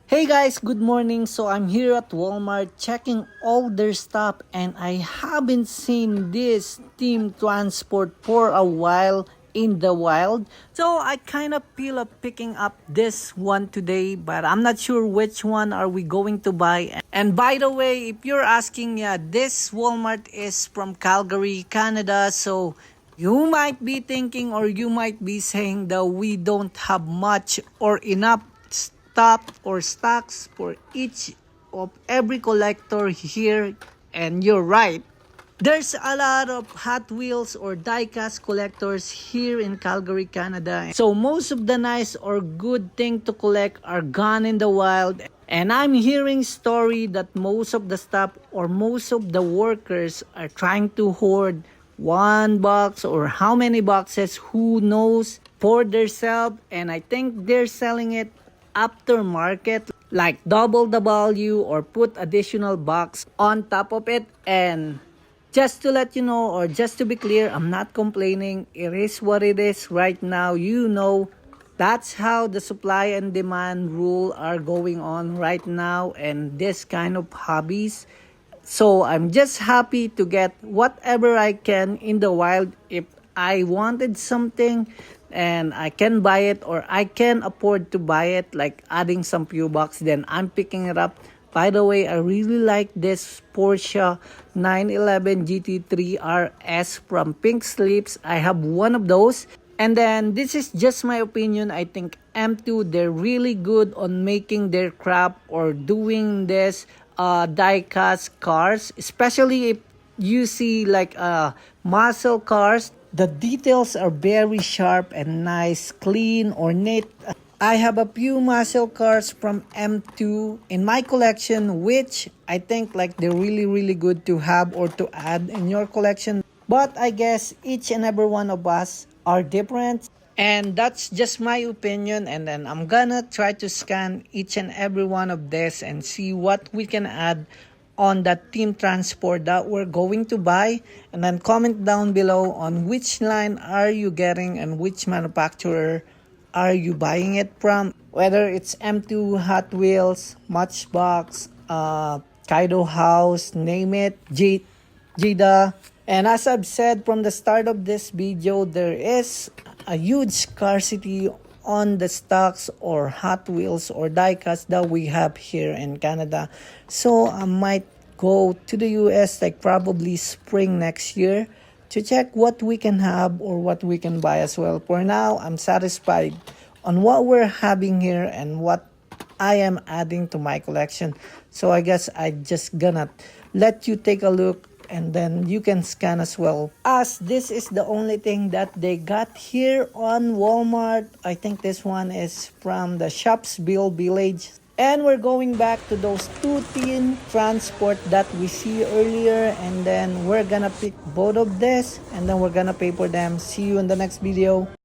Hey guys, good morning. So I'm here at Walmart checking all their stuff and I haven't seen this team transport for a while in the wild. So I kind of feel of picking up this one today, but I'm not sure which one are we going to buy. And by the way, if you're asking, yeah, this Walmart is from Calgary, Canada. So you might be thinking or you might be saying that we don't have much or enough stock or stocks for each of every collector here, and you're right. There's a lot of Hot Wheels or diecast collectors here in Calgary, Canada. So most of the nice or good thing to collect are gone in the wild. And I'm hearing story that most of the stuff or most of the workers are trying to hoard one box or how many boxes, who knows, for themselves. And I think they're selling it aftermarket, like double the value or put additional box on top of it. And just to let you know, or just to be clear, I'm not complaining. It is what it is right now. That's how the supply and demand rule are going on right now, and this kind of hobbies. So I'm just happy to get whatever I can in the wild. If I wanted something and I can buy it or I can afford to buy it, like adding some few bucks, then I'm picking it up. By the way, I really like this Porsche 911 GT3 RS from Pink Slips. I have one of those. And then this is just my opinion. I think M2, they're really good on making their craft or doing this die-cast cars, especially if you see like muscle cars. The details are very sharp and nice, clean, ornate. I have a few muscle cars from M2 in my collection, which I think like they're really good to have or to add in your collection. But I guess each and every one of us are different. And that's just my opinion. And then I'm gonna try to scan each and every one of this and see what we can add on that team transport that we're going to buy. And then comment down below on which line are you getting and which manufacturer are you buying it from. Whether it's M2, Hot Wheels, Matchbox, Kaido House, name it, Jida. And as I've said from the start of this video, there is a huge scarcity on the stocks or Hot Wheels or diecast that we have here in Canada. So I might go to the US like probably spring next year to check what we can have or what we can buy as well. For now, I'm satisfied on what we're having here and what I am adding to my collection. So I guess I just gonna let you take a look and then you can scan as well, as this is the only thing that they got here on Walmart. I think this one is from the Shopsville Village. And we're going back to those two team transport that we see earlier, and then we're gonna pick both of this and then we're gonna pay for them. See you in the next video.